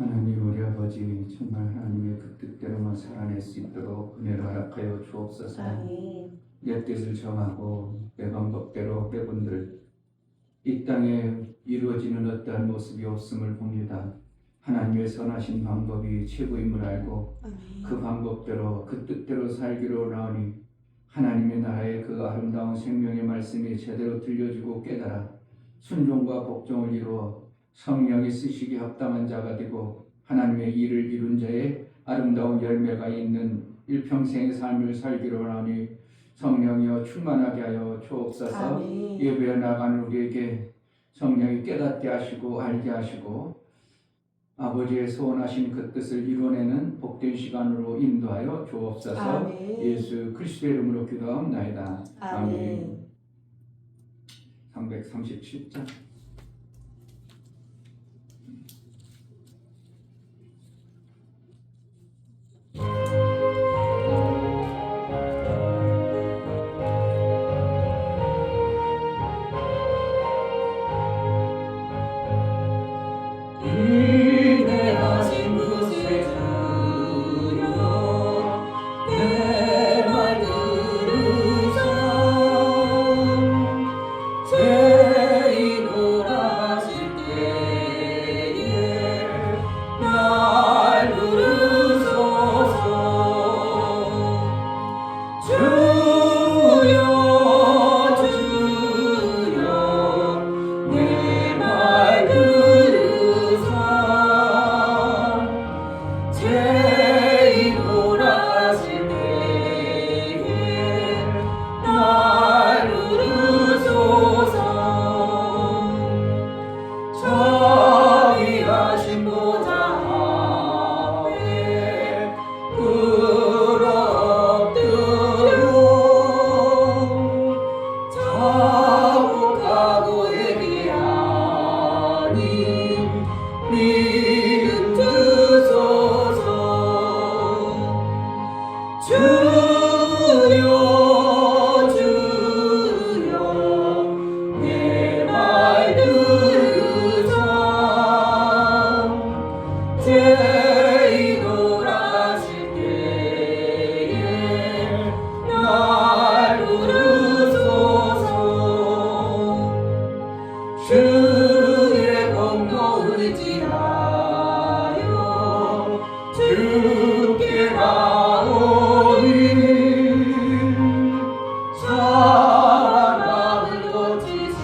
하나님 우리 아버지, 정말 하나님의 그 뜻대로만 살아낼 수 있도록 은혜를 허락하여 주옵소서. 아멘. 내 뜻을 정하고 내 방법대로 배분들 이 땅에 이루어지는 어떠한 모습이 없음을 봅니다. 하나님의 선하신 방법이 최고임을 알고 아멘. 그 방법대로 그 뜻대로 살기로 나오니 하나님의 나라의 그 아름다운 생명의 말씀이 제대로 들려주고 깨달아 순종과 복종을 이루어 성령이 쓰시기에 합당한 자가 되고 하나님의 일을 이룬 자의 아름다운 열매가 있는 일평생의 삶을 살기로 하니 성령이여 충만하게 하여 주옵소서. 아멘. 예배에 나가는 우리에게 성령이 깨닫게 하시고 알게 하시고 아버지의 소원하신 그 뜻을 이뤄내는 복된 시간으로 인도하여 주옵소서. 아멘. 예수 그리스도의 이름으로 기도하옵나이다. 아멘. 337장. 인내하신 구세 주여 내 말 들으사 죄인오라 하실 때에 날 부르소서. 주여 주여 내 말 들으사 죄인오라 하실 때에 날 부르소서. 자비하신 보좌 앞에 꿇어 엎드려 자복하고 회개하니 믿음 주소서. 주여 주여 내 말 들으사 죄인오라 하실 때에 날 부르소서. 주의 공로 의지하여 주께 나오니 사랑함을 고치시고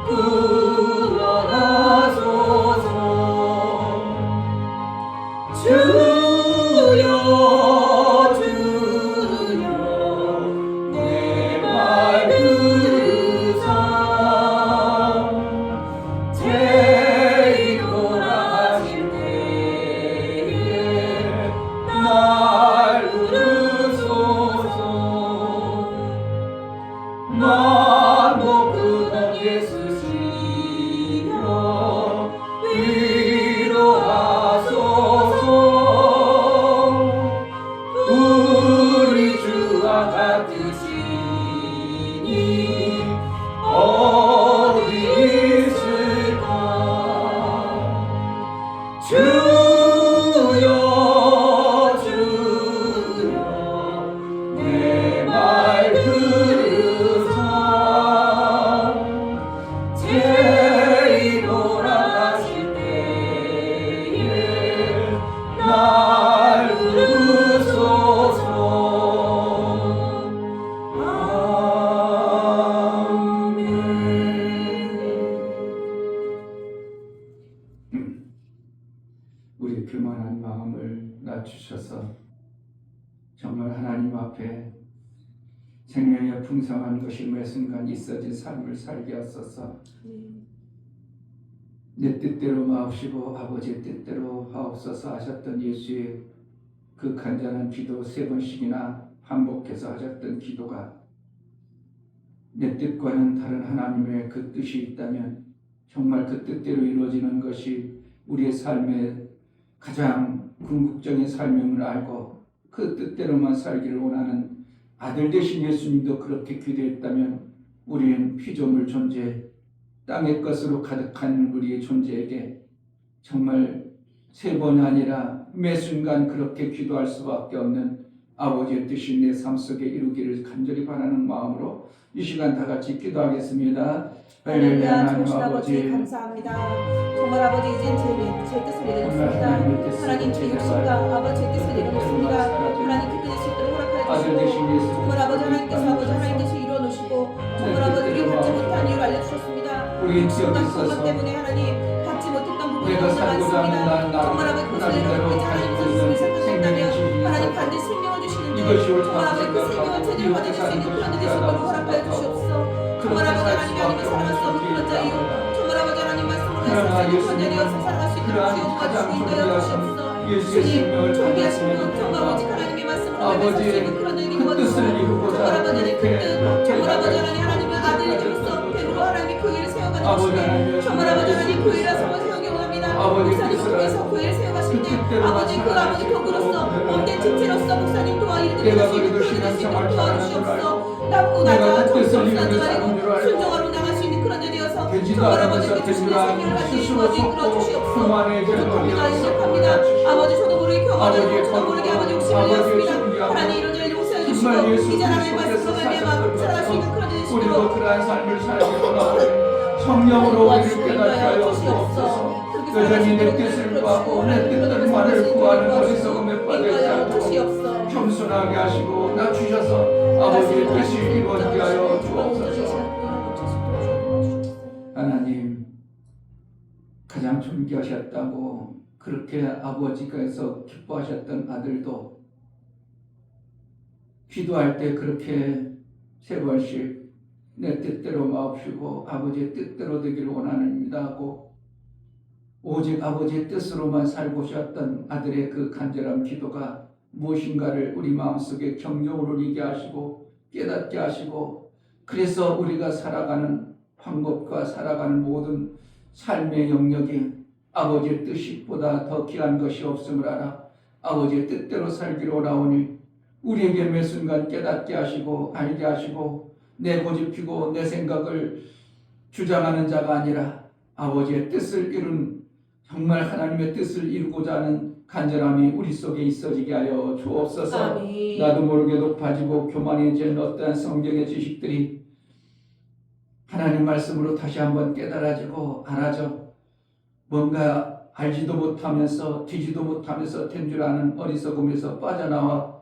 구원하소서. 주여 주여 내 말 들으사 죄인오라 하실 때에 날 부르소서. 만복 근원 예수시여 위로하소서. 우리 주와 같으시니 어디 있을까. 주여 주여 내 말 들으사 죄인오라 하실 때에 날 부르소서. 아멘. 우리 교만한 마음을 낮추셔서 정말 하나님 앞에 생명의 풍성한 것이 매 순간 있어진 삶을 살게 하소서. 내 뜻대로 마옵시고 아버지의 뜻대로 하옵소서 하셨던 예수의 그 간절한 기도 3번씩이나 반복해서 하셨던 기도가 내 뜻과는 다른 하나님의 그 뜻이 있다면 정말 그 뜻대로 이루어지는 것이 우리의 삶의 가장 궁극적인 삶임을 알고 그 뜻대로만 살기를 원하는 아들 되신 예수님도 그렇게 기도했다면 우리는 피조물 존재, 땅의 것으로 가득한 우리의 존재에게 정말 세 번 아니라 매 순간 그렇게 기도할 수밖에 없는 아버지의 뜻이 내 삶 속에 이루기를 간절히 바라는 마음으로 이 시간 다 같이 기도하겠습니다. 할렐루야. 좋으신 아버지 감사합니다. 정말 아버지 이젠 제 뜻을 이루겠습니다. 하나님 제 욕심과 아버지의 뜻을 이루겠습니다. 하나님 그 뜻이 있도록 허락하여 주시고 정말 아버지 하나님께서 이루어 놓으시고 정말 아버지 우리 받지 못한 이유를 알려주셨습니다. 우리 욕심과 지역에 부분 있어서 때문에 하나님 받지 못했던 부분이 내가 너무 살고자 하는 많습니다. 정말 아버지 그것을 내려놓고 이제 하나님께서 주님을 선택한다면 하나님 반드시 생명을 주시는데 정말 아버지 그 생명을 제대로 받을 수 있는 그런 은혜 주시고 허락하여 주시옵소서. 정말 아버지 하나님이 살아갈 수 없는 그런 자유 정말 아버지 하나님 말씀으로 해서 건져내어서 살아갈 수 있는 지옥과 주님도 여주시옵소서. 주님 준비하시는 정말 오직 하나님의 말씀으로 살아갈 수 있는 그런 은혜를 도와주시옵소서. 정말 아버지 하나님 그 뜻 정말 아버지 하나님은 아들이 되어서 배우로 하나님이 교회를 세워가는 것이네 정말 아버지 하나님 교회를 세우기 원합니다. 목사님께서 교회를 세워가실 때 아버지 그 아버지 덕으로서 몸된 지체로서 목사님 도와 이르도록 수 있는 그런 은혜 있도록 도와주시옵소서. 낮고 낮아 정성하지 말고 순종하러 나갈 수 있는 그런 은혜여서 정말 아버지께 주시는 생명을 가지고 이끌어 주시옵소서. 부족합니다. 인정합니다. 아버지 저도 모르게 경험하고 저도 모르게 아버지 욕심을 내었습니다. 하나님 이런 일 용서해 주시고 이제 하나님의 말씀으로 말미암아 살아갈 수 있는 그런 은혜 우리도 주시도록 그러한 삶을 살기로 성령으로 우리를 깨닫게 하여 주옵소서. 여전히 내 뜻을 구하고 내 뜻들만을 구하는 어리석음에 빠지지 않도록 겸손하게 하시고 낮추셔서 아버지의 뜻이 이루어지게 하여 주옵소서. 하나님 가장 존귀하셨다고 그렇게 아버지께서 기뻐하셨던 아들도 기도할 때 그렇게 세 번씩 내 뜻대로 마옵시고 아버지의 뜻대로 되기를 원합니다 하고 오직 아버지의 뜻으로만 살고 싶었던 아들의 그 간절한 기도가 무엇인가를 우리 마음속에 경종으로 이게 하시고 깨닫게 하시고 그래서 우리가 살아가는 방법과 살아가는 모든 삶의 영역이 아버지의 뜻보다 더 귀한 것이 없음을 알아 아버지의 뜻대로 살기로 원하오니 우리에게 매 순간 깨닫게 하시고 알게 하시고 내 고집피고 내 생각을 주장하는 자가 아니라 아버지의 뜻을 이룬 정말 하나님의 뜻을 이루고자 하는 간절함이 우리 속에 있어지게 하여 주옵소서. 아멘. 나도 모르게 높아지고 교만해진 어떠한 성경의 지식들이 하나님 말씀으로 다시 한번 깨달아지고 알아져 뭔가 알지도 못하면서 뒤지도 못하면서 된 줄 아는 어리석음에서 빠져나와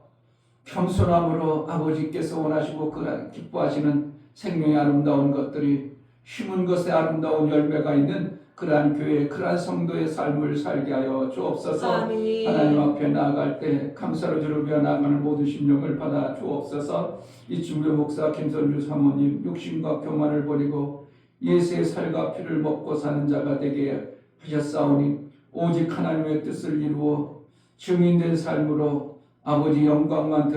겸손함으로 아버지께서 원하시고 그 기뻐하시는 생명의 아름다운 것들이 심은 것에 아름다운 열매가 있는 그러한 교회, 그러한 성도의 삶을 살게 하여 주옵소서. 아멘. 하나님 앞에 나아갈 때 감사로 주를 위하여 나아가는 모든 심령을 받아 주옵소서. 이 중교 목사 김선주 사모님 욕심과 교만을 버리고 예수의 살과 피를 먹고 사는 자가 되게 하셨사오니 오직 하나님의 뜻을 이루어 증인된 삶으로 아버지 영광만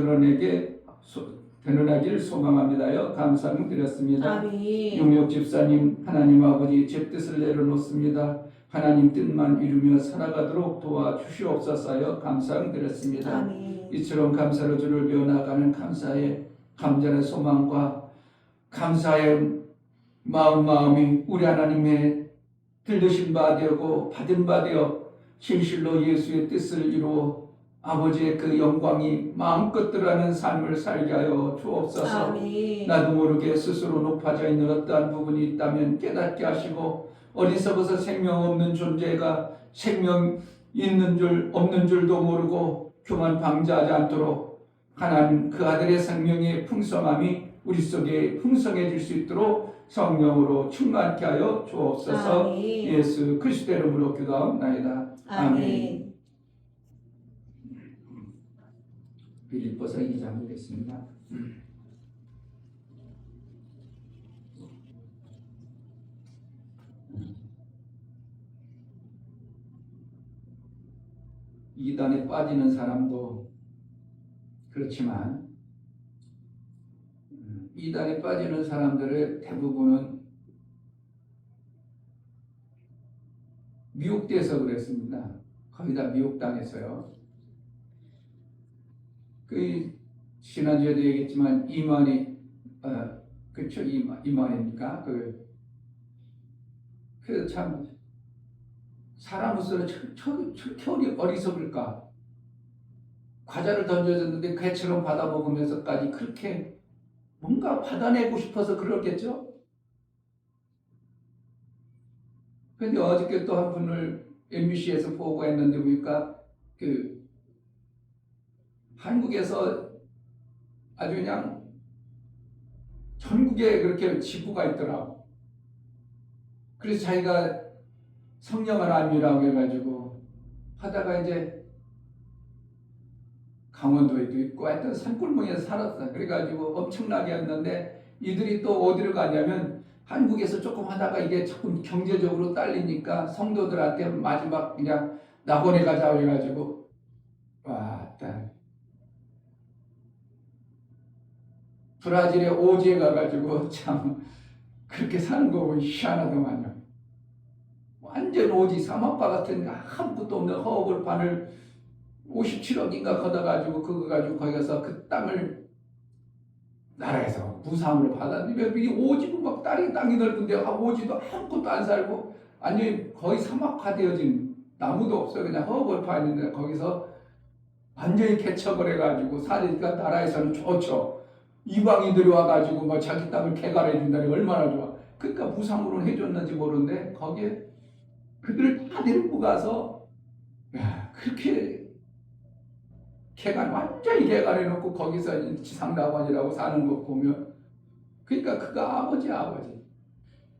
드러나길 소망합니다요. 감사드렸습니다. 아멘. 용역 집사님 하나님 아버지 제 뜻을 내려놓습니다. 하나님 뜻만 이루며 살아가도록 도와주시옵소서요. 감사드렸습니다. 아멘. 이처럼 감사로 주를 배워나가는 감사의 감전의 소망과 감사의 마음이 우리 하나님의 들으신 바 되고 받은 바 되어 진실로 예수의 뜻을 이루어 아버지의 그 영광이 마음껏 드러나는 삶을 살게 하여 주옵소서. 아멘. 나도 모르게 스스로 높아져 있는 어떠한 부분이 있다면 깨닫게 하시고 어리석어서 생명 없는 존재가 생명 있는 줄 없는 줄도 모르고 교만 방자하지 않도록 하나님 그 아들의 생명의 풍성함이 우리 속에 풍성해질 수 있도록 성령으로 충만케 하여 주옵소서. 아멘. 예수 그리스도 이름으로 기도하옵나이다. 아멘. 빌립보서 2장 보겠습니다. 이단에 빠지는 사람도 그렇지만 이단에 빠지는 사람들의 대부분은 미혹돼서 그랬습니다. 거의 다 미혹당해서요. 그 지난주에도 얘기했지만 이만희 그쵸 이만희입니까? 그 참 사람으로서 저렇게 어리석을까? 과자를 던져줬는데 개처럼 받아먹으면서까지 그렇게 뭔가 받아내고 싶어서 그러겠죠? 근데 어저께 또 한 분을 MBC에서 보고했는데 보니까 그 한국에서 아주 그냥 전국에 그렇게 지부가 있더라고. 그래서 자기가 성령을 안미라고 해가지고 하다가 이제 강원도에도 있고 하여튼 산골목에서 살았어. 그래가지고 엄청나게 했는데 이들이 또 어디로 가냐면 한국에서 조금 하다가 이게 조금 경제적으로 딸리니까 성도들한테 마지막 그냥 낙원에 가자고 해가지고 왔다. 브라질에 오지에 가가지고 참 그렇게 사는 거 보면 희한하더만요. 완전 오지 사막과 같은 아무것도 없는 허허벌판을 57억인가 걷어가지고 그거 가지고 거기 가서 그 땅을 나라에서 무상으로 받았는데 이 오지도 막 땅이 넓은데 오지도 아무것도 안 살고 완전히 거의 사막화되어진 나무도 없어요. 그냥 허벌판인데 거기서 완전히 개척을 해가지고 사니까 나라에서는 좋죠. 이방인들이 와가지고 뭐 자기 땅을 개발해 준다니 얼마나 좋아. 그러니까 무상으로 해줬는지 모르는데 거기에 그들을 다 데리고 가서 야, 그렇게 완전히 개발해 놓고 거기서 지상낙원이라고 사는 거 보면 그러니까 그가 아버지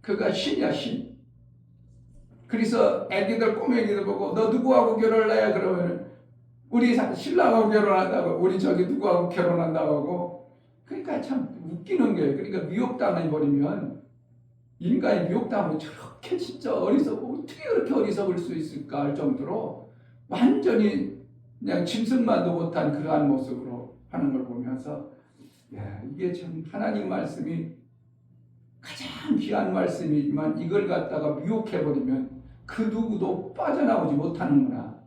그가 신이야 신. 그래서 애기들 꼬맹이들 보고 너 누구하고 결혼할래? 그러면 우리 신랑하고 결혼한다고 우리 저기 누구하고 결혼한다고 하고 그러니까 참 웃기는 거예요. 그러니까 미혹당해버리면 인간이 미혹당하면 저렇게 진짜 어떻게 그렇게 어리석을 수 있을까 할 정도로 완전히 그냥 짐승만도 못한 그러한 모습으로 하는 걸 보면서 야, 이게 참 하나님 말씀이 가장 귀한 말씀이지만 이걸 갖다가 미혹해버리면 그 누구도 빠져나오지 못하는구나.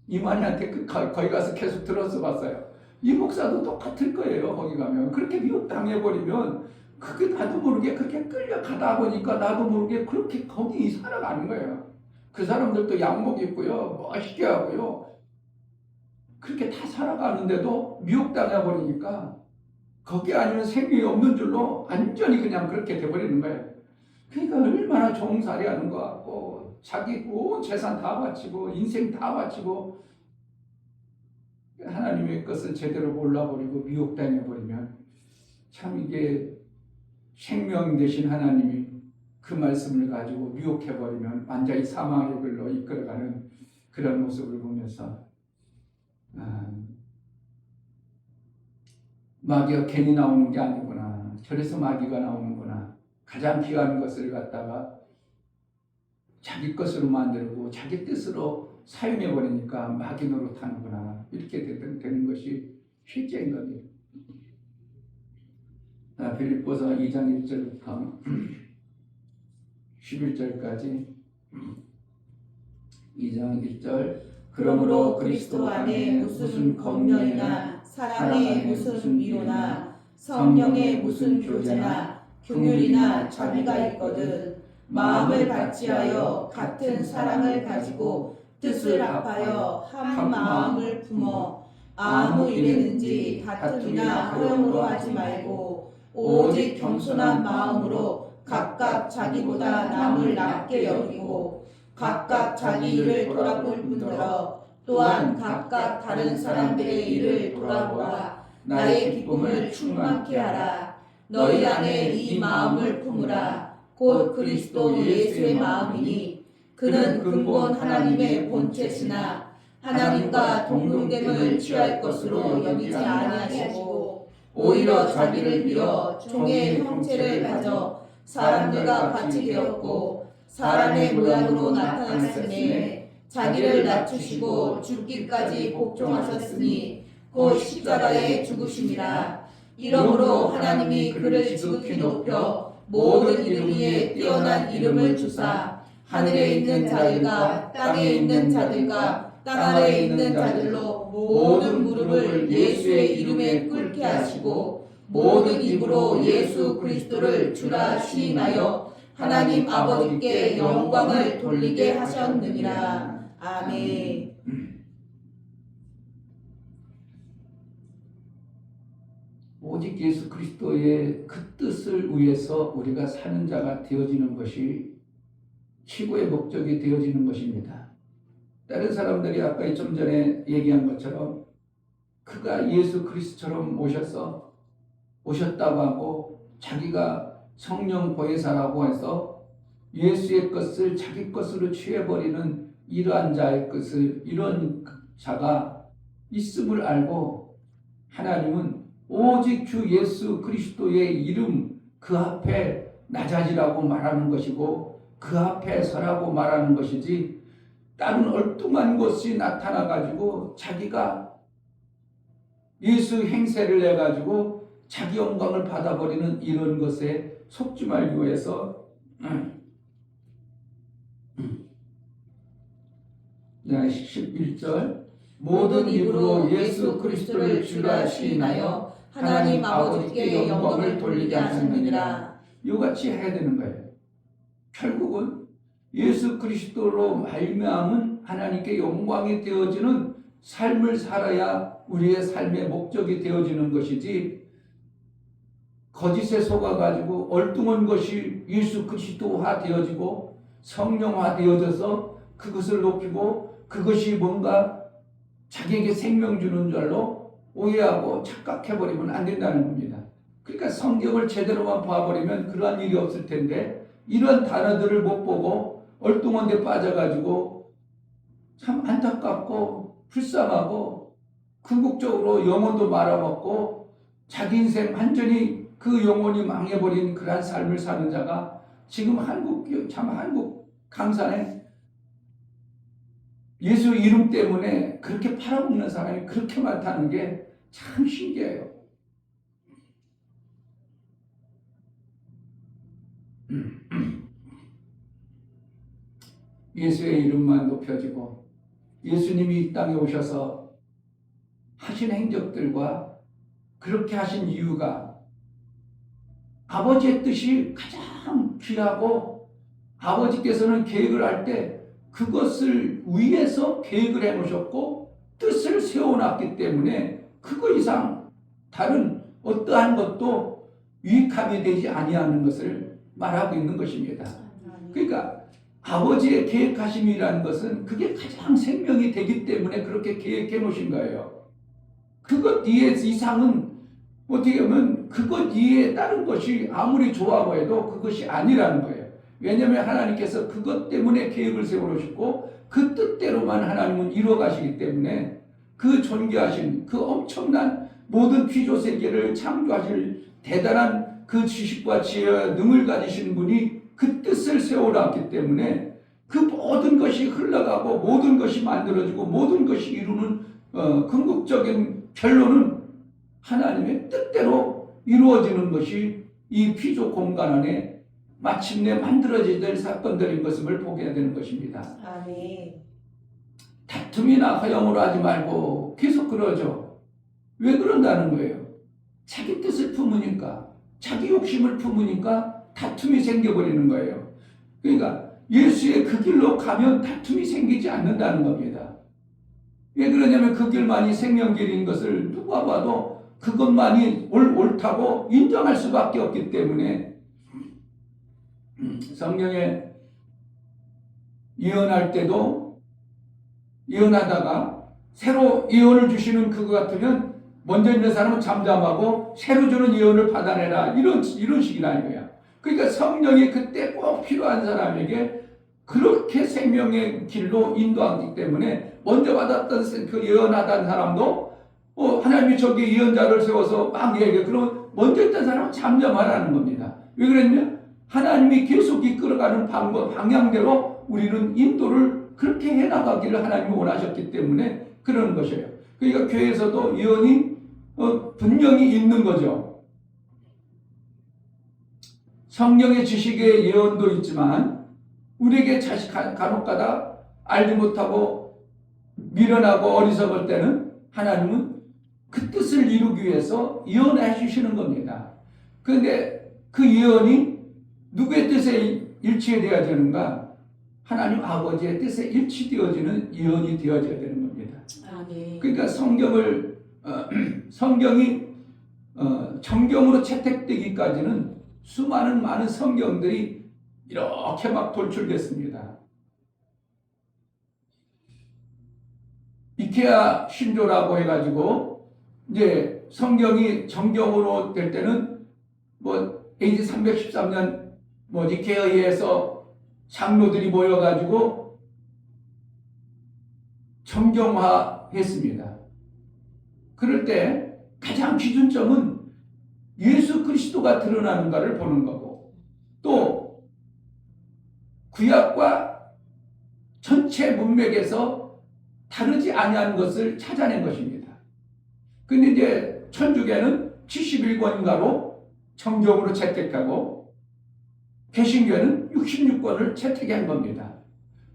이만희한테 거기 가서 계속 들어서 봤어요. 이 목사도 똑같을 거예요. 거기 가면 그렇게 미혹당해버리면 그게 나도 모르게 그렇게 끌려가다 보니까 나도 모르게 그렇게 거기 살아가는 거예요. 그 사람들도 양복 입고요, 멋있게 하고요. 그렇게 다 살아가는데도 미혹당해 버리니까 거기 아니면 생명이 없는 줄로 완전히 그냥 그렇게 돼버리는 거예요. 그러니까 얼마나 종살이 하는 것 같고 자기 온 재산 다 바치고 인생 다 바치고 하나님의 것을 제대로 몰라버리고 미혹당해 버리면 참 이게 생명 되신 하나님이 그 말씀을 가지고 미혹해버리면 완전히 사망의 길로 이끌어가는 그런 모습을 보면서 마귀가 괜히 나오는 게 아니구나. 저래서 마귀가 나오는구나. 가장 귀한 것을 갖다가 자기 것으로 만들고 자기 뜻으로 사용해버리니까 마귀 노릇하는구나. 이렇게 되는 것이 실제인 겁니다. 빌립보서 2장 1절부터 11절까지 2장 1절 그러므로 그리스도 안에 무슨 권면이나 사랑의 무슨 위로나 성령의 무슨 교제나 긍휼이나 자비가 있거든 마음을 같이하여 같은 사랑을 가지고 뜻을 합하여 한 마음을 품어 아무 일에든지 다툼이나 허용으로 하지 말고 오직 겸손한 마음으로 각각 자기보다 남을 낮게 여기고 각각 자기 일을 돌아볼 뿐더러 또한 각각 다른 사람들의 일을 돌아보아 나의 기쁨을 충만케 하라. 너희 안에 이 마음을 품으라. 곧 그리스도 예수의 마음이니 그는 근본 하나님의 본체시나 하나님과 동등됨을 취할 것으로 여기지 아니하시고 오히려 자기를 비어 종의 형체를 가져 사람들과 같이 되었고 사람의 모양으로 나타났으니 자기를 낮추시고 죽기까지 복종하셨으니 곧 십자가에 죽으심이라. 이러므로 하나님이 그를 지극히 높여 모든 이름 위에 뛰어난 이름을 주사 하늘에 있는 자들과 땅에 있는 자들과 땅 아래에 있는 자들로 모든 무릎을 예수의 이름에 꿇게 하시고 모든 입으로 예수 그리스도를 주라 시인하여 하나님 아버지께 영광을 돌리게 하셨느니라. 아멘. 오직 예수 그리스도의 그 뜻을 위해서 우리가 사는 자가 되어지는 것이 최고의 목적이 되어지는 것입니다. 다른 사람들이 아까 좀 전에 얘기한 것처럼 그가 예수 그리스도처럼 오셨다고 하고 자기가 성령 보혜사라고 해서 예수의 것을 자기 것으로 취해버리는 이러한 자의 것을 이런 자가 있음을 알고 하나님은 오직 주 예수 그리스도의 이름 그 앞에 낮아지라고 말하는 것이고 그 앞에 서라고 말하는 것이지 다른 엉뚱한 것이 나타나 가지고 자기가 예수 행세를 내 가지고 자기 영광을 받아버리는 이런 것에 속지 말기 위해서 11절 모든 입으로 예수 그리스도를 주라 시인하여 하나님 아버지께 영광을 돌리게 하셨느니라. 이같이 해야 되는 거예요. 결국은 예수 그리스도로 말미암은 하나님께 영광이 되어지는 삶을 살아야 우리의 삶의 목적이 되어지는 것이지 거짓에 속아가지고 엉뚱한 것이 예수 그리스도화 되어지고 성령화 되어져서 그것을 높이고 그것이 뭔가 자기에게 생명 주는 줄로 오해하고 착각해버리면 안 된다는 겁니다. 그러니까 성경을 제대로만 봐버리면 그러한 일이 없을 텐데 이런 단어들을 못 보고 엉뚱한 데 빠져가지고 참 안타깝고 불쌍하고 궁극적으로 영혼도 말아먹고 자기 인생 완전히 그 영혼이 망해버린 그러한 삶을 사는 자가 지금 한국 강산에 예수 이름 때문에 그렇게 팔아먹는 사람이 그렇게 많다는 게 참 신기해요. 예수의 이름만 높여지고 예수님이 이 땅에 오셔서 하신 행적들과 그렇게 하신 이유가 아버지의 뜻이 가장 귀하고 아버지께서는 계획을 할 때 그것을 위해서 계획을 해놓으셨고 뜻을 세워놨기 때문에 그거 이상 다른 어떠한 것도 유익함이 되지 아니하는 것을 말하고 있는 것입니다. 그러니까 아버지의 계획하심이라는 것은 그게 가장 생명이 되기 때문에 그렇게 계획해 놓으신 거예요. 그것 이상은 어떻게 보면 그것 이외에 다른 것이 아무리 좋아하고 해도 그것이 아니라는 거예요. 왜냐하면 하나님께서 그것 때문에 계획을 세워놓으시고 그 뜻대로만 하나님은 이루어가시기 때문에 그 존귀하신 그 엄청난 모든 피조세계를 창조하실 대단한 그 지식과 지혜와 능을 가지신 분이 그 뜻을 세워놨기 때문에 그 모든 것이 흘러가고 모든 것이 만들어지고 모든 것이 이루는 궁극적인 결론은 하나님의 뜻대로 이루어지는 것이 이 피조 공간 안에 마침내 만들어져야 될 사건들인 것을 보게 되는 것입니다. 아멘. 다툼이나 허영으로 하지 말고 계속 그러죠. 왜 그런다는 거예요? 자기 뜻을 품으니까 자기 욕심을 품으니까 다툼이 생겨버리는 거예요. 그러니까 예수의 그 길로 가면 다툼이 생기지 않는다는 겁니다. 왜 그러냐면 그 길만이 생명길인 것을 누가 봐도 그것만이 옳다고 인정할 수밖에 없기 때문에 성경에 예언할 때도 예언하다가 새로 예언을 주시는 그거 같으면 먼저 있는 사람은 잠잠하고 새로 주는 예언을 받아내라 이런 식이라 이거야. 그러니까 성령이 그때 꼭 필요한 사람에게 그렇게 생명의 길로 인도하기 때문에 먼저 받았던 그 예언하던 사람도 하나님이 저기 예언자를 세워서 막 얘기해. 그럼 먼저 있던 사람은 잠잠하라는 겁니다. 왜 그랬냐? 하나님이 계속 이끌어가는 방향대로 우리는 인도를 그렇게 해나가기를 하나님이 원하셨기 때문에 그러는 것이에요. 그러니까 교회에서도 예언이 분명히 있는 거죠. 성령의 지식의 예언도 있지만 우리에게 간혹가다 알지 못하고 미련하고 어리석을 때는 하나님은 그 뜻을 이루기 위해서 예언해 주시는 겁니다. 그런데 그 예언이 누구의 뜻에 일치되어지는가? 하나님 아버지의 뜻에 일치되어지는 예언이 되어져야 되는 겁니다. 아멘. 그러니까 성경이 정경으로 채택되기까지는 많은 성경들이 이렇게 막 돌출됐습니다. 이케아 신조라고 해가지고 이제 성경이 정경으로 될 때는 뭐 AD 313년 뭐 니케아에서 장로들이 모여가지고 정경화했습니다. 그럴 때 가장 기준점은 예수 그리스도가 드러나는가를 보는 거고, 또 구약과 전체 문맥에서 다르지 아니한 것을 찾아낸 것입니다. 근데 이제 천주교는 71권인가로 정경으로 채택하고 개신교는 66권을 채택한 겁니다.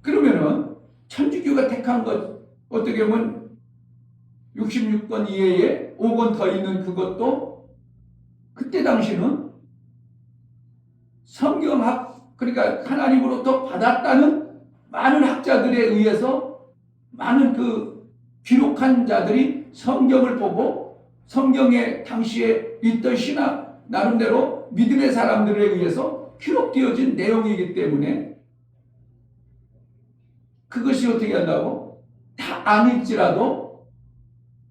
그러면은 천주교가 택한 것 어떻게 보면 66권 이외에 5권 더 있는 그것도 그때 당시는 성경학, 그러니까 하나님으로부터 받았다는 많은 학자들에 의해서 많은 그 기록한 자들이 성경을 보고 성경에 당시에 있던 신학 나름대로 믿음의 사람들에 의해서 기록되어진 내용이기 때문에 그것이 어떻게 한다고? 다 아닐지라도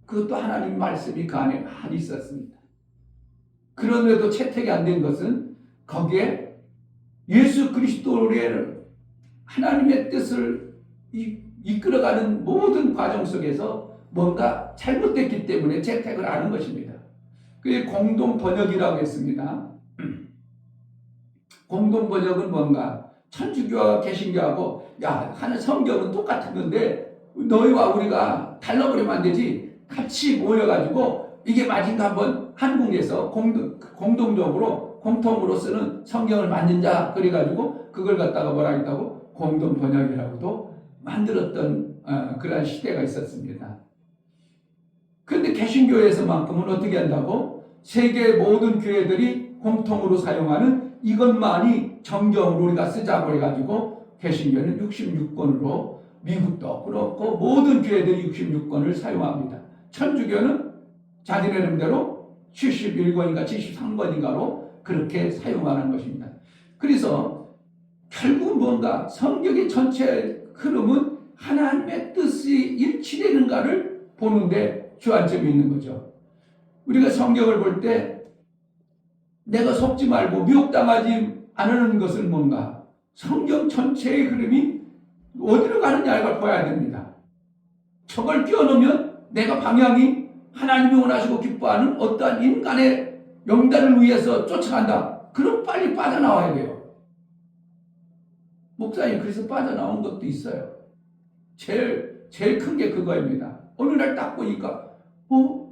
그것도 하나님 말씀이 그 안에 많이 있었습니다. 그런데도 채택이 안 된 것은 거기에 예수 그리스도의 하나님의 뜻을 이끌어가는 모든 과정 속에서 뭔가 잘못됐기 때문에 채택을 하는 것입니다. 그게 공동 번역이라고 했습니다. 공동 번역은 뭔가? 천주교와 개신교하고 하는 성경은 똑같은 건데 너희와 우리가 달라버리면 안 되지. 같이 모여가지고 이게 맞은가 한번 한국에서 공동적으로 공통으로 쓰는 성경을 만든 자 그래가지고 그걸 갖다가 뭐라 했다고? 공동 번역이라고도 만들었던 그러한 시대가 있었습니다. 그런데 개신교에서만큼은 어떻게 한다고? 세계 모든 교회들이 공통으로 사용하는 이것만이 정경으로 우리가 쓰자고 해가지고 개신교는 66권으로 미국도 그렇고 모든 교회들이 66권을 사용합니다. 천주교는 자기네 이름대로 71권인가 73권인가로 그렇게 사용하는 것입니다. 그래서 결국 뭔가 성경의 전체 흐름은 하나님의 뜻이 일치되는가를 보는데 주안점이 있는 거죠. 우리가 성경을 볼 때 내가 속지 말고 미혹당하지 않는 것은 뭔가? 성경 전체의 흐름이 어디로 가느냐 이걸 봐야 됩니다. 저걸 끼워넣으면 내가 방향이 하나님이 원하시고 기뻐하는 어떠한 인간의 영달을 위해서 쫓아간다. 그럼 빨리 빠져나와야 돼요. 목사님 그래서 빠져나온 것도 있어요. 제일 큰 게 그거입니다. 어느 날 딱 보니까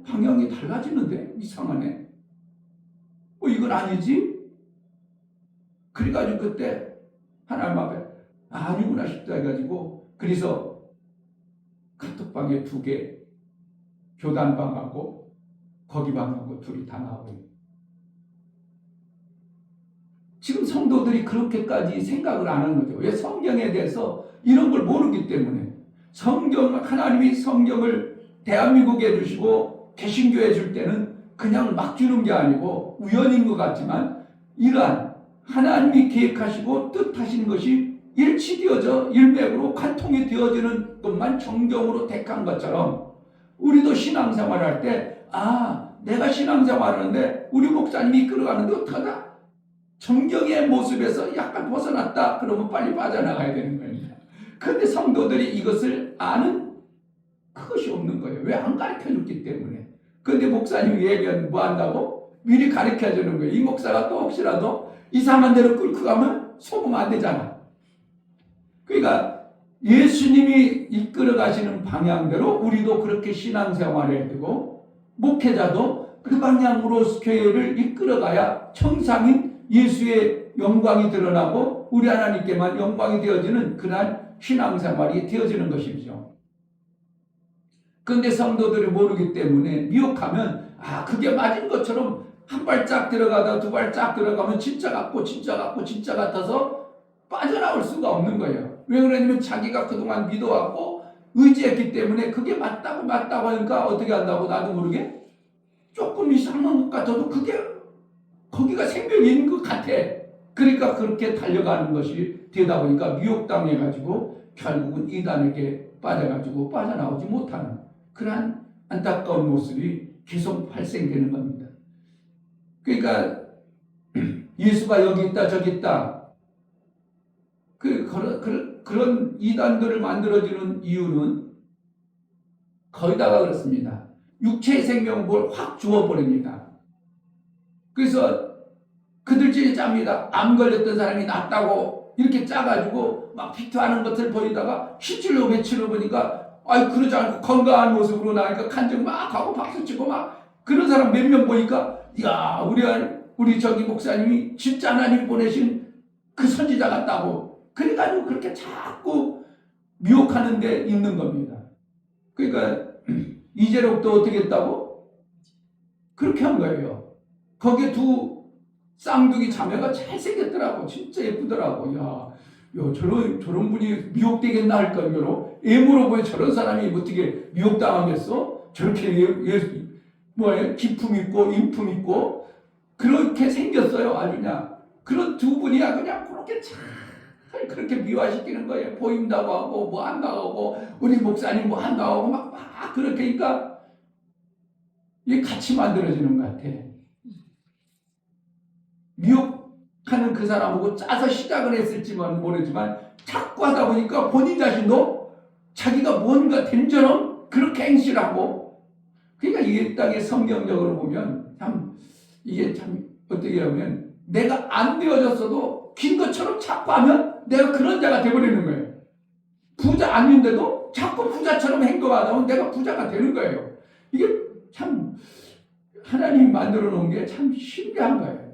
방향이 달라지는데 이상하네. 이건 아니지? 그래가지고 그때 하나님 앞에 아니구나 싶다 해가지고 그래서 카톡방에 2개 교단방하고 거기 방하고 둘이 다 나오고 지금 성도들이 그렇게까지 생각을 안 하는 거죠. 왜? 성경에 대해서 이런 걸 모르기 때문에. 하나님이 성경을 대한민국에 주시고 개신교에 줄 때는 그냥 막 주는 게 아니고 우연인 것 같지만 이러한 하나님이 계획하시고 뜻하신 것이 일치되어져 일맥으로 관통이 되어지는 것만 정경으로 택한 것처럼 우리도 신앙생활 할 때 내가 신앙생활 하는데 우리 목사님이 이끌어가는데 어떡하다? 정경의 모습에서 약간 벗어났다. 그러면 빨리 빠져나가야 되는 겁니다. 그런데 성도들이 이것을 아는 그것이 없는 거예요. 왜? 안 가르쳐줬기 때문에. 그런데 목사님이 얘기하면 뭐 한다고? 미리 가르쳐주는 거예요. 이 목사가 또 혹시라도 이상한 데로 끌고 가면 속으면 안 되잖아. 그러니까 예수님이 이끌어 가시는 방향대로 우리도 그렇게 신앙생활을 해야 되고 목회자도 그 방향으로 교회를 이끌어 가야 청상인 예수의 영광이 드러나고 우리 하나님께만 영광이 되어지는 그러한 신앙생활이 되어지는 것이죠. 그런데 성도들이 모르기 때문에 미혹하면 그게 맞은 것처럼 한 발짝 들어가다 2발짝 들어가면 진짜 같고 진짜 같고 진짜 같아서 빠져나올 수가 없는 거예요. 왜 그러냐면 자기가 그동안 믿어왔고 의지했기 때문에 그게 맞다고 하니까 어떻게 한다고 나도 모르게 조금 이상한 것 같아도 그게 거기가 생명이 있는 것 같아. 그러니까 그렇게 달려가는 것이 되다 보니까 미혹당해가지고 결국은 이단에게 빠져가지고 빠져나오지 못하는 그러한 안타까운 모습이 계속 발생되는 겁니다. 그러니까 예수가 여기 있다 저기 있다 그런 이단들을 만들어주는 이유는 거의다가 그렇습니다. 육체의 생명을 확 주어버립니다. 그래서 그들 중에 짭니다. 암 걸렸던 사람이 낫다고 이렇게 짜가지고 막 피투하는 것을 보이다가 실질로 며칠로 보니까 그러지 않고 건강한 모습으로 나니까 간증 막 하고 박수치고 막 그런 사람 몇 명 보니까 야 우리 저기 목사님이 진짜 하나님 보내신 그 선지자 같다고 그래가지고 그렇게 자꾸 미혹하는 데 있는 겁니다. 그러니까 이재록도 어떻게 했다고? 그렇게 한 거예요. 거기에 두 쌍둥이 자매가 잘생겼더라고. 진짜 예쁘더라고. 야 저런 분이 미혹되겠나 할 정도로 애모로 보여 저런 사람이 어떻게 미혹당하겠어? 저렇게 기품 있고 인품 있고 그렇게 생겼어요. 아주 그냥 그런 두 분이 그냥 그렇게 잘 그렇게 미화시키는 거예요. 보인다고 하고 뭐 한다고 하고 우리 목사님 뭐 한다고 하고 막 그렇게 하니까 이게 같이 만들어지는 것 같아. 미혹하는 그 사람하고 짜서 시작을 했을지만 모르지만 자꾸 하다 보니까 본인 자신도 자기가 뭔가 된처럼 그렇게 행실을 하고 그러니까 이 땅에 성경적으로 보면 이게 참 어떻게 하면 내가 안 되어졌어도 긴 것처럼 자꾸 하면 내가 그런 자가 되어버리는 거예요. 부자 아닌데도 자꾸 부자처럼 행동하다 보면 내가 부자가 되는 거예요. 이게 참 하나님이 만들어 놓은 게 참 신기한 거예요.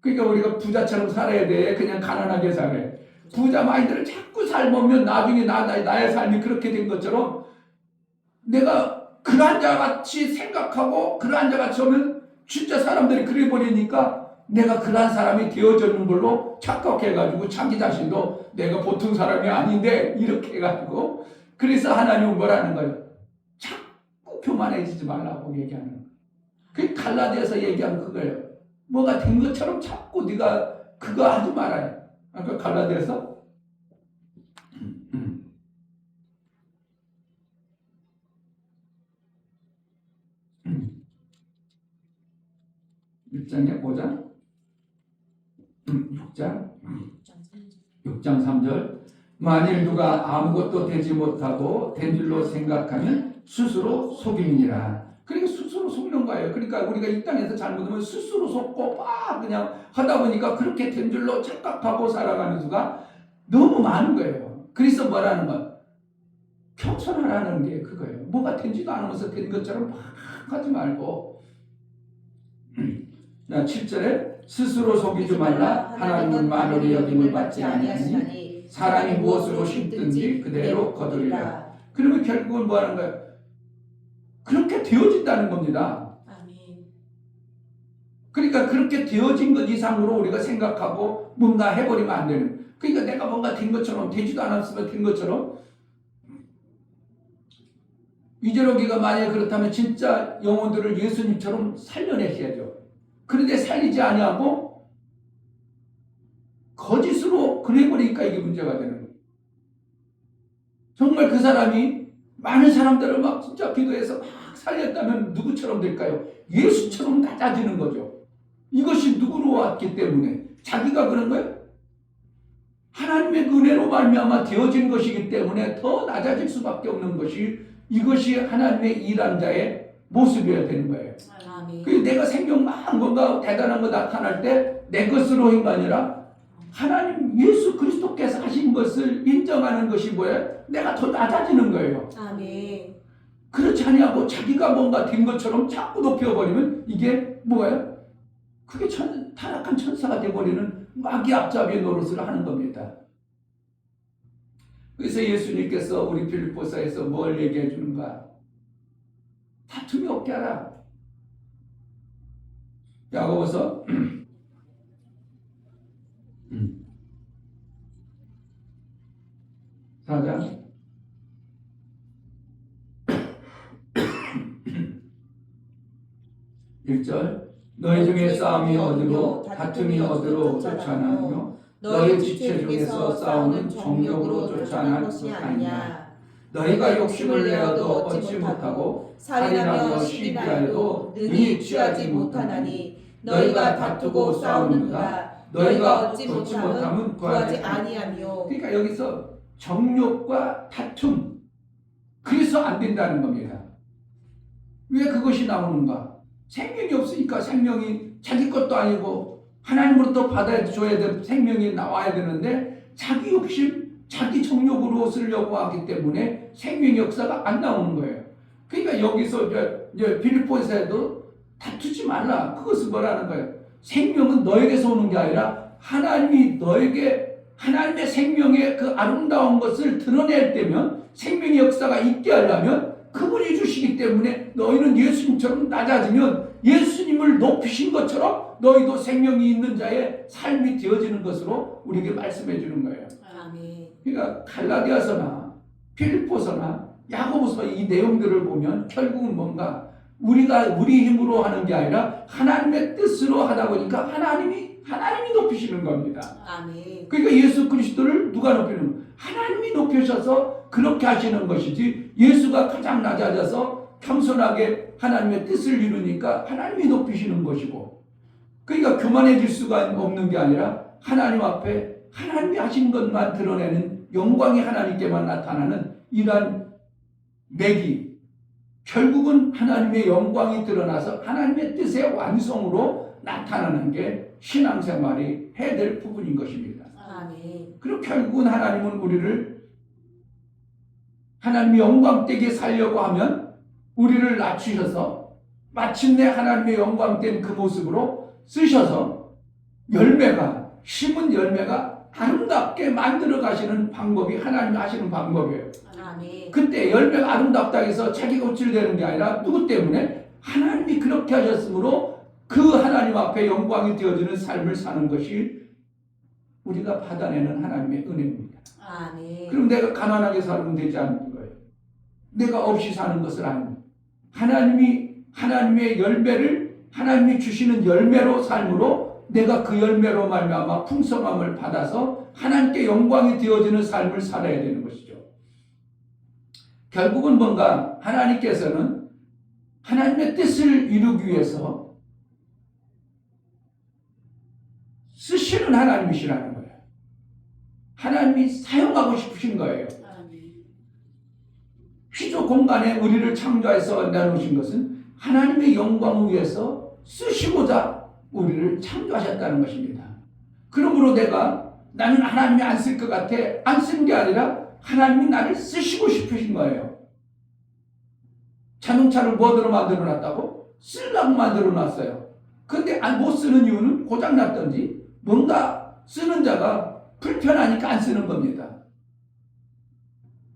그러니까 우리가 부자처럼 살아야 돼. 그냥 가난하게 살아야 돼. 부자 마인드를 자꾸 살면 나중에 나의 삶이 그렇게 된 것처럼 내가 그러한 자같이 생각하고 그러한 자같이 하면 진짜 사람들이 그래 버리니까 내가 그러한 사람이 되어졌는 걸로 착각해가지고 자기 자신도 내가 보통 사람이 아닌데 이렇게 해가지고 그래서 하나님은 뭐라는 거예요? 자꾸 교만해지지 말라고 얘기하는 거예요. 그게 갈라디아서 얘기한 그거예요. 뭐가 된 것처럼 자꾸 네가 그거 하지 말아요. 아까 갈라디아서 1장에 5장 6장 3절 만일 누가 아무것도 되지 못하고 된 줄로 생각하면 스스로 속임이니라. 그러니까 스스로 속는 거예요. 그러니까 우리가 이 땅에서 잘못하면 스스로 속고 막 그냥 하다 보니까 그렇게 된 줄로 착각하고 살아가는 수가 너무 많은 거예요. 그래서 뭐라는 건 겸손하라는 게 그거예요. 뭐가 된지도 않으면서 된 것처럼 막 하지 말고 7절에 스스로 속이지 말라. 하나님은 만월의 여김을 받지 아니하니 사람이 무엇으로 심든지 그대로 거두리라. 그러면 결국은 뭐 하는 거예요? 그렇게 되어진다는 겁니다. 아멘. 그러니까 그렇게 되어진 것 이상으로 우리가 생각하고 뭔가 해버리면 안 되는. 그러니까 내가 뭔가 된 것처럼 되지도 않았으면 된 것처럼 이재록이가 만약에 그렇다면 진짜 영혼들을 예수님처럼 살려내셔야죠. 그런데 살리지 아니하고 거짓으로 그래버리니까 이게 문제가 되는 거예요. 정말 그 사람이 많은 사람들을 막 진짜 기도해서 막 살렸다면 누구처럼 될까요? 예수처럼 낮아지는 거죠. 이것이 누구로 왔기 때문에 자기가 그런 거예요? 하나님의 은혜로 말미암아 되어진 것이기 때문에 더 낮아질 수밖에 없는 것이 이것이 하나님의 일한 자의 모습이어야 되는 거예요. 내가 생명 많은 건가 대단한 거 나타날 때 내 것으로 한 거 아니라 하나님 예수 그리스도께서 하신 것을 인정하는 것이 뭐예요? 내가 더 낮아지는 거예요. 아멘. 그렇지 아니하고 자기가 뭔가 된 것처럼 자꾸 높여버리면 이게 뭐예요? 그게 타락한 천사가 되어버리는 마귀 앞잡이의 노릇을 하는 겁니다. 그래서 예수님께서 우리 빌립보서에서 뭘 얘기해 주는가? 다툼이 없게 하라. 야고보서 4장 1절 너희 중에 싸움이 어디로 다툼이 어디로 좋지 않으며 너희 지체 중에서 싸우는 정욕으로 좋지 않은 것이 아니냐. 너희가 욕심을 내어도 얻지 못하고 살인하며 시기하여도 능히 취하지 못하나니 너희가 다투고 싸우는가 너희가 얻지 못하면 구하지 아니하며. 그러니까 여기서 정욕과 다툼 그래서 안 된다는 겁니다. 왜 그것이 나오는가? 생명이 없으니까 생명이 자기 것도 아니고 하나님으로부터 받아줘야 될 생명이 나와야 되는데 자기 욕심, 자기 정욕으로 쓰려고 하기 때문에 생명 역사가 안 나오는 거예요. 그러니까 여기서 이제 빌립보서에도 다투지 말라. 그것은 뭐라는 거예요? 생명은 너에게서 오는 게 아니라 하나님이 너에게 하나님의 생명의 그 아름다운 것을 드러낼 때면 생명의 역사가 있게 하려면 그분이 주시기 때문에 너희는 예수님처럼 낮아지면 예수님을 높이신 것처럼 너희도 생명이 있는 자의 삶이 되어지는 것으로 우리에게 말씀해 주는 거예요. 아멘. 그러니까 갈라디아서나 필립보서나 야고보서 이 내용들을 보면 결국은 뭔가 우리가 우리 힘으로 하는 게 아니라 하나님의 뜻으로 하다 보니까 하나님이 높이시는 겁니다. 아멘. 그러니까 예수 그리스도를 누가 높이는 거예요? 하나님이 높이셔서 그렇게 하시는 것이지 예수가 가장 낮아져서 겸손하게 하나님의 뜻을 이루니까 하나님이 높이시는 것이고 그러니까 교만해질 수가 없는 게 아니라 하나님 앞에 하나님이 하신 것만 드러내는 영광이 하나님께만 나타나는 이러한 맥이 결국은 하나님의 영광이 드러나서 하나님의 뜻의 완성으로 나타나는 게 신앙생활이 해야 될 부분인 것입니다. 아멘. 그리고 결국은 하나님은 우리를 하나님의 영광되게 살려고 하면 우리를 낮추셔서 마침내 하나님의 영광된 그 모습으로 쓰셔서 열매가 심은 열매가 아름답게 만들어 가시는 방법이 하나님이 하시는 방법이에요. 아멘. 그때 열매가 아름답다 해서 자기가 우쭐대는 게 아니라 누구 때문에? 하나님이 그렇게 하셨으므로 그 하나님 앞에 영광이 되어지는 삶을 사는 것이 우리가 받아내는 하나님의 은혜입니다. 아멘. 그럼 내가 가난하게 살면 되지 않는 거예요. 내가 없이 사는 것을 아는 하나님의 열매를 하나님이 주시는 열매로 삶으로 내가 그 열매로 말미암아 풍성함을 받아서 하나님께 영광이 되어지는 삶을 살아야 되는 것이죠. 결국은 뭔가 하나님께서는 하나님의 뜻을 이루기 위해서 쓰시는 하나님이시라는 거예요. 하나님이 사용하고 싶으신 거예요. 휘조 공간에 우리를 창조해서 내놓으신 것은 하나님의 영광을 위해서 쓰시고자 우리를 창조하셨다는 것입니다. 그러므로 나는 하나님이 안 쓸 것 같아. 안 쓴 게 아니라 하나님이 나를 쓰시고 싶으신 거예요. 자동차를 뭐로 만들어 놨다고? 쓰려고 만들어 놨어요. 그런데 못 쓰는 이유는 고장났던지 뭔가 쓰는 자가 불편하니까 안 쓰는 겁니다.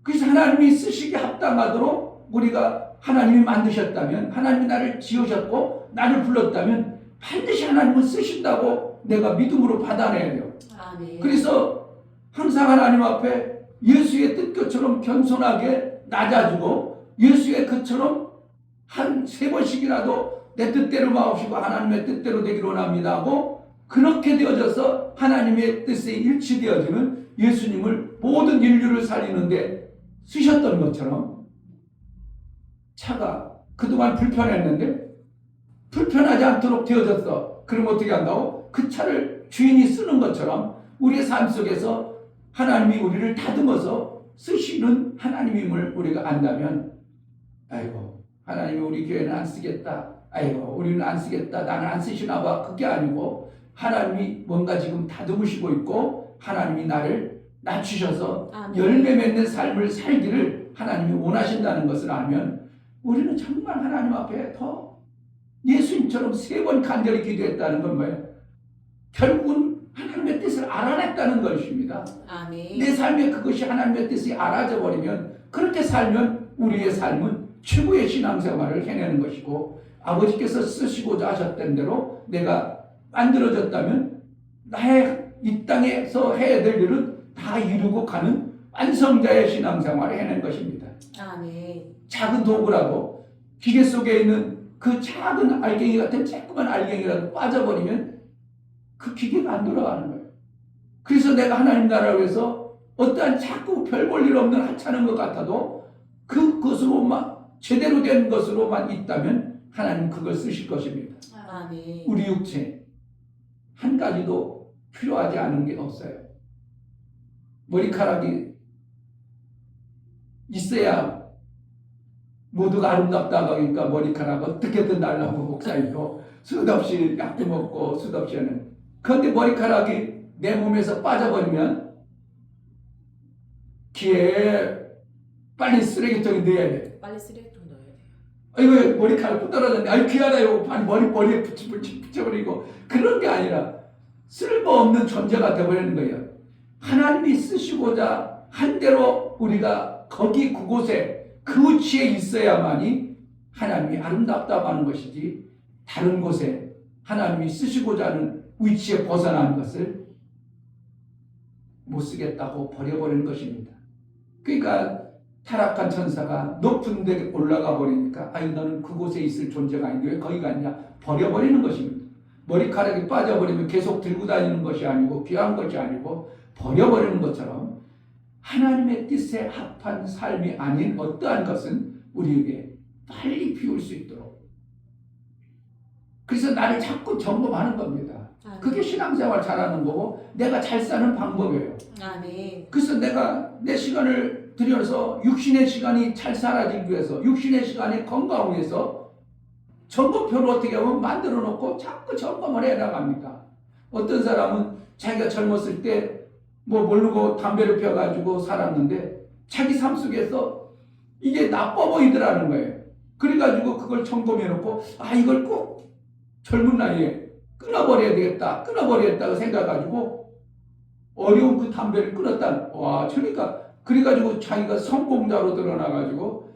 그래서 하나님이 쓰시기에 합당하도록 우리가 하나님이 만드셨다면 하나님이 나를 지으셨고 나를 불렀다면 반드시 하나님은 쓰신다고 내가 믿음으로 받아내야 돼요. 아멘. 그래서 항상 하나님 앞에 예수의 뜻처럼 겸손하게 낮아지고 예수의 그처럼 한 3번씩이라도 내 뜻대로 마옵시고 하나님의 뜻대로 되기를 원합니다 하고 그렇게 되어져서 하나님의 뜻에 일치되어지는 예수님을 모든 인류를 살리는데 쓰셨던 것처럼 차가 그동안 불편했는데 불편하지 않도록 되어졌어. 그럼 어떻게 한다고? 그 차를 주인이 쓰는 것처럼 우리의 삶 속에서 하나님이 우리를 다듬어서 쓰시는 하나님임을 우리가 안다면 아이고 하나님이 우리 교회는 안 쓰겠다. 아이고 우리는 안 쓰겠다. 나는 안 쓰시나 봐. 그게 아니고 하나님이 뭔가 지금 다듬으시고 있고 하나님이 나를 낮추셔서 아멘. 열매 맺는 삶을 살기를 하나님이 원하신다는 것을 알면 우리는 정말 하나님 앞에 더 예수님처럼 3번 간절히 기도했다는 건 뭐예요? 결국은 하나님의 뜻을 알아냈다는 것입니다. 아멘. 내 삶에 그것이 하나님의 뜻이 알아져 버리면 그렇게 살면 우리의 삶은 최고의 신앙생활을 해내는 것이고 아버지께서 쓰시고자 하셨던 대로 내가 만들어졌다면 나의 이 땅에서 해야 될 일은 다 이루고 가는 완성자의 신앙생활을 해낸 것입니다. 아멘. 작은 도구라도 기계 속에 있는 그 작은 알갱이 같은 조그만 알갱이라도 빠져버리면 그 기계가 안 돌아가는 거예요. 그래서 내가 하나님 나라를 위해서 어떠한 자꾸 별 볼 일 없는 하찮은 것 같아도 그것으로만 제대로 된 것으로만 있다면 하나님 그걸 쓰실 것입니다. 아멘. 우리 육체 한 가지도 필요하지 않은 게 없어요. 머리카락이 있어야 모두가 아름답다고 하니까 머리카락 어떻게든 날라고 목사님도 수없이 약도 먹고 수없이 하는. 그런데 머리카락이 내 몸에서 빠져버리면 기회에 빨리 쓰레기통에 넣어야 돼. 빨리 쓰레기통 넣어야 돼요. 아이고 머리카락 떨어졌네. 아이 귀하다요. 아니 머리에 붙여버리고 그런 게 아니라 쓸모없는 존재가 되어버리는 거예요. 하나님이 쓰시고자 한 대로 우리가 거기 그곳에 그 위치에 있어야만이 하나님이 아름답다고 하는 것이지 다른 곳에 하나님이 쓰시고자 하는 위치에 벗어난 것을 못 쓰겠다고 버려버리는 것입니다. 그러니까 타락한 천사가 높은 데 올라가 버리니까 아니 너는 그곳에 있을 존재가 아닌데 왜 거기 갔냐 버려버리는 것입니다. 머리카락이 빠져버리면 계속 들고 다니는 것이 아니고 귀한 것이 아니고 버려버리는 것처럼 하나님의 뜻에 합한 삶이 아닌 어떠한 것은 우리에게 빨리 비울 수 있도록 그래서 나를 자꾸 점검하는 겁니다. 그게 신앙생활 잘하는 거고 내가 잘 사는 방법이에요. 아멘. 그래서 내가 내 시간을 들여서 육신의 시간이 잘 살아지기 위해서 육신의 시간이 건강을 위해서 점검표를 어떻게 하면 만들어 놓고 자꾸 점검을 해 나갑니다. 어떤 사람은 자기가 젊었을 때 뭐 모르고 담배를 피워가지고 살았는데 자기 삶 속에서 이게 나빠 보이더라는 거예요. 그래가지고 그걸 점검해 놓고 아 이걸 꼭 젊은 나이에 끊어버려야 되겠다 끊어버리겠다고 생각해가지고 어려운 그 담배를 끊었다. 와 그러니까 그래가지고 자기가 성공자로 드러나가지고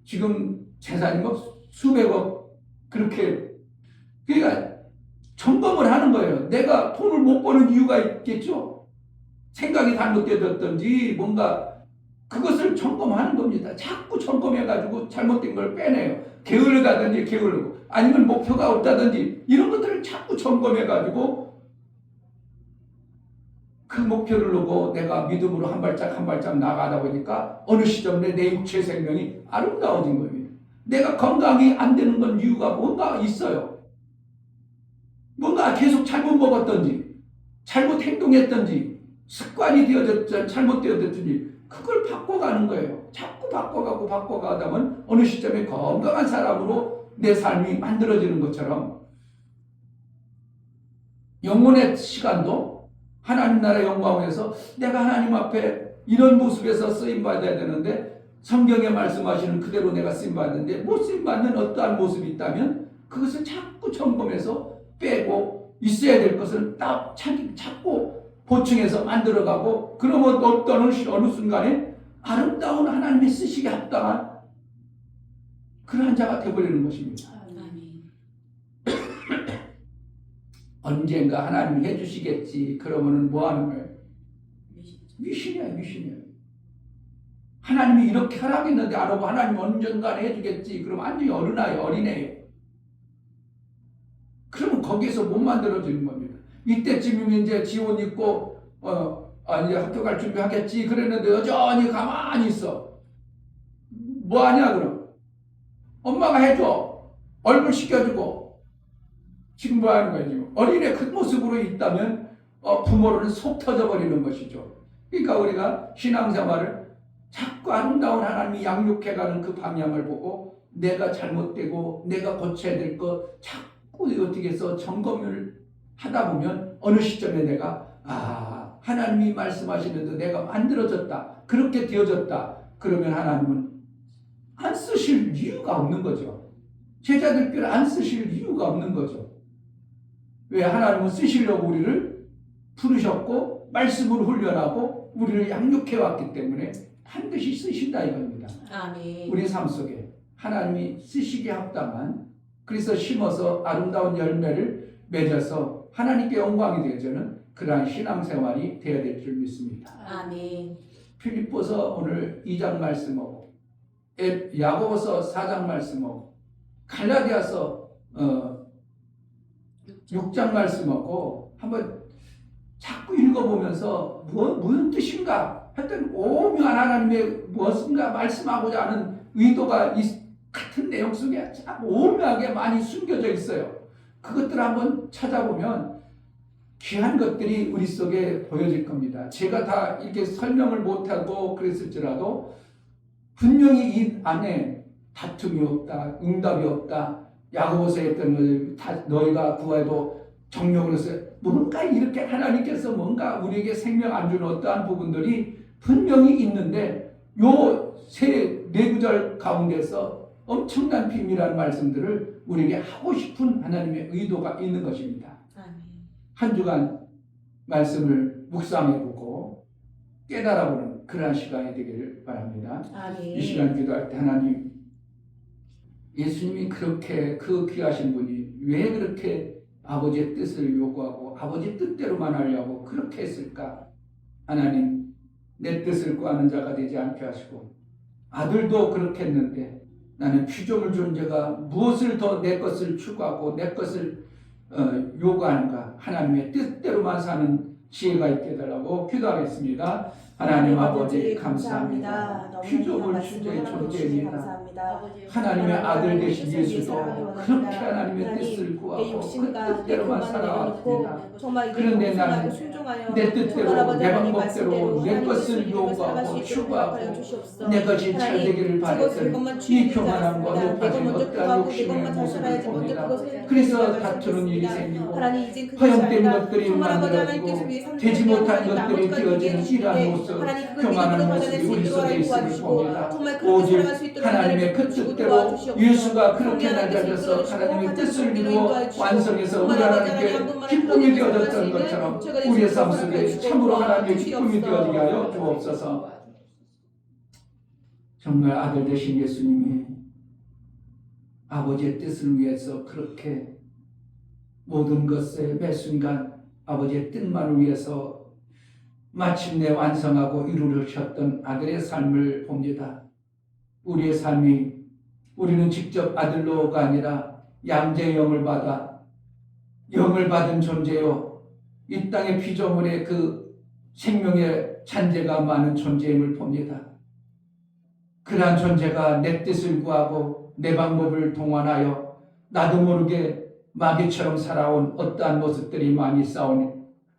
지금 재산이 뭐 수백억 그렇게 그러니까 점검을 하는 거예요. 내가 돈을 못 버는 이유가 있겠죠. 생각이 잘못되었던지 뭔가 그것을 점검하는 겁니다. 자꾸 점검해가지고 잘못된 걸 빼내요. 게을러 가든지 게을르고 아니면 목표가 없다든지 이런 것들을 자꾸 점검해가지고 그 목표를 놓고 내가 믿음으로 한 발짝 한 발짝 나가다 보니까 어느 시점에 내 육체 생명이 아름다워진 겁니다. 내가 건강이 안 되는 건 이유가 뭔가 있어요. 뭔가 계속 잘못 먹었던지 잘못 행동했던지 습관이 되어졌든 잘못되어졌든지 그걸 바꿔가는 거예요. 자꾸 바꿔가다 보면 어느 시점에 건강한 사람으로 내 삶이 만들어지는 것처럼 영혼의 시간도 하나님 나라 영광에서 내가 하나님 앞에 이런 모습에서 쓰임받아야 되는데 성경에 말씀하시는 그대로 내가 쓰임받는데 못 쓰임받는 어떠한 모습이 있다면 그것을 자꾸 점검해서 빼고 있어야 될 것을 딱 자꾸 보충해서 만들어가고 그러면 어느 순간에 아름다운 하나님의 쓰시기에 합당한 그러한 자가 되어버리는 것입니다. 아멘. 언젠가 하나님이 해주시겠지. 그러면은 뭐 하는 거예요? 미신이에요. 하나님이 이렇게 하라겠는데 안 하고 하나님 언젠가 해주겠지. 그럼 완전히 어린애예요. 그러면 거기에서 못 만들어지는 겁니다. 이때쯤이면 이제 지원 있고 이제 학교 갈 준비하겠지 그랬는데 여전히 가만히 있어. 뭐 하냐 그럼? 엄마가 해줘. 얼굴 씻겨주고. 지금 뭐 하는 거야 지금? 어린애 그 모습으로 있다면 부모로는 속 터져버리는 것이죠. 그러니까 우리가 신앙생활을 자꾸 아름다운 하나님이 양육해가는 그 방향을 보고 내가 잘못되고 내가 고쳐야 될 거 자꾸 어떻게 해서 점검을 하다 보면 어느 시점에 내가 하나님이 말씀하시는 대로 내가 만들어졌다. 그렇게 되어졌다. 그러면 하나님은 안 쓰실 이유가 없는 거죠. 제자들끼리 안 쓰실 이유가 없는 거죠. 왜 하나님은 쓰시려고 우리를 부르셨고 말씀으로 훈련하고 우리를 양육해 왔기 때문에 반드시 쓰신다 이겁니다. 아멘. 우리 삶 속에 하나님이 쓰시기에 합당한 그래서 심어서 아름다운 열매를 맺어서 하나님께 영광이 되어주는 그러한 신앙생활이 되어야 될 줄 믿습니다. 아멘. 필립보서 오늘 2장 말씀하고 야고보서 4장 말씀하고 갈라디아서 6장 말씀하고 한번 자꾸 읽어보면서 무슨 뜻인가 하여튼 오묘한 하나님의 무엇인가 말씀하고자 하는 의도가 같은 내용 속에 참 오묘하게 많이 숨겨져 있어요. 그것들을 한번 찾아보면 귀한 것들이 우리 속에 보여질 겁니다. 제가 다 이렇게 설명을 못하고 그랬을지라도 분명히 이 안에 다툼이 없다, 응답이 없다, 야고보서 했던 너희가 구하여도 정욕으로 해서 뭔가 이렇게 하나님께서 뭔가 우리에게 생명 안 주는 어떠한 부분들이 분명히 있는데 요 네 구절 가운데서 엄청난 비밀한 말씀들을 우리에게 하고 싶은 하나님의 의도가 있는 것입니다. 아멘. 한 주간 말씀을 묵상해보고 깨달아보는 그러한 시간이 되기를 바랍니다. 아멘. 이 시간 기도할 때 하나님, 예수님이 그렇게 그 귀하신 분이 왜 그렇게 아버지의 뜻을 요구하고 아버지 뜻대로만 하려고 그렇게 했을까? 하나님, 내 뜻을 구하는 자가 되지 않게 하시고 아들도 그렇게 했는데 나는 피조물 존재가 무엇을 더 내 것을 추구하고 내 것을 요구하는가? 하나님의 뜻대로만 사는 지혜가 있게 해달라고 기도하겠습니다. 하나님 아버지 감사합니다. 피조물 주제의 존재입니다. 하나님의 아들 되신 예수도 그렇게 하나님의 뜻을 구하고 그 뜻대로만 살아왔습니다. 그런데 나는 내 뜻대로 내 방법대로 내 것을 요구하고 추구하고 내 것이 잘 되기를 바랬던 이 교만함과 높아진 어떠한 욕심의 모습을 봅니다. 그래서 다투는 일이 생기고 허영된 것들이 만들어지고 되지 못한 것들이 되어지는 이러한 모습, 교만한 모습이 우리 속에 있음을 봅니다. 오직 하나님의 그 뜻대로 예수가 그렇게 낮아져서 하나님의 뜻을 이루어 완성해서 우리 하나님께 기쁨이 되어졌던 것처럼 우리의 삶 속에 참으로 하나님의 기쁨이 되어지게 하여 주옵소서. 정말 아들 되신 예수님이 아버지의 뜻을 위해서 그렇게 모든 것에 매 순간 아버지의 뜻만을 위해서 마침내 완성하고 이루셨던 아들의 삶을 봅니다. 우리의 삶이 우리는 직접 아들로가 아니라 양자의 영을 받아 영을 받은 존재요, 이 땅의 피조물의 그 생명의 잔재가 많은 존재임을 봅니다. 그러한 존재가 내 뜻을 구하고 내 방법을 동원하여 나도 모르게 마귀처럼 살아온 어떠한 모습들이 많이 싸우니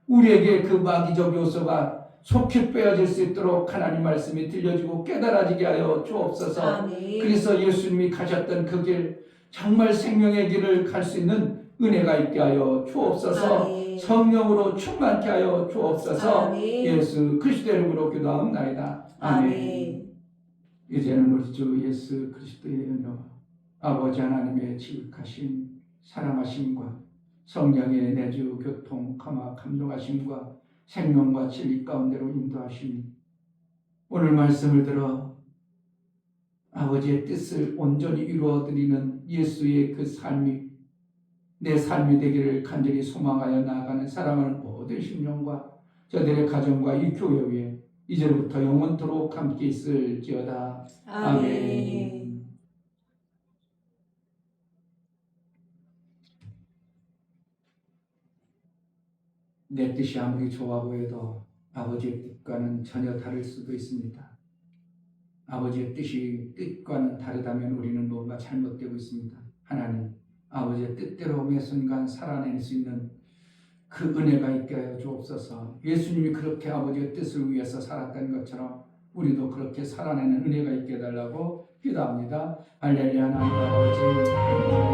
우리에게 그 마귀적 요소가 속히 빼어질 수 있도록 하나님 말씀이 들려지고 깨달아지게 하여 주옵소서. 아멘. 그래서 예수님이 가셨던 그 길, 정말 생명의 길을 갈 수 있는 은혜가 있게 하여 주옵소서. 아멘. 성령으로 충만케 하여 주옵소서. 아멘. 예수 그리스도의 이름으로 기도하옵나이다. 아멘. 아멘. 이제는 우리 주 예수 그리스도의 은혜와 아버지 하나님의 지극하신 사랑하심과 성령의 내주 교통 감동하심과 생명과 진리 가운데로 인도하심이 오늘 말씀을 들어 아버지의 뜻을 온전히 이루어드리는 예수의 그 삶이 내 삶이 되기를 간절히 소망하여 나아가는 사랑하는 모든 심령과 저들의 가정과 이 교회 위에 이제부터 영원토록 함께 있을지어다. 아멘. 내 뜻이 아무리 좋아 보여도 아버지의 뜻과는 전혀 다를 수도 있습니다. 아버지의 뜻과는 다르다면 우리는 뭔가 잘못되고 있습니다. 하나님, 아버지의 뜻대로 매 순간 살아낼 수 있는 그 은혜가 있게 하여 주옵소서. 예수님이 그렇게 아버지의 뜻을 위해서 살았던 것처럼 우리도 그렇게 살아내는 은혜가 있게 해달라고 기도합니다. 할렐루야. 하나님 아버지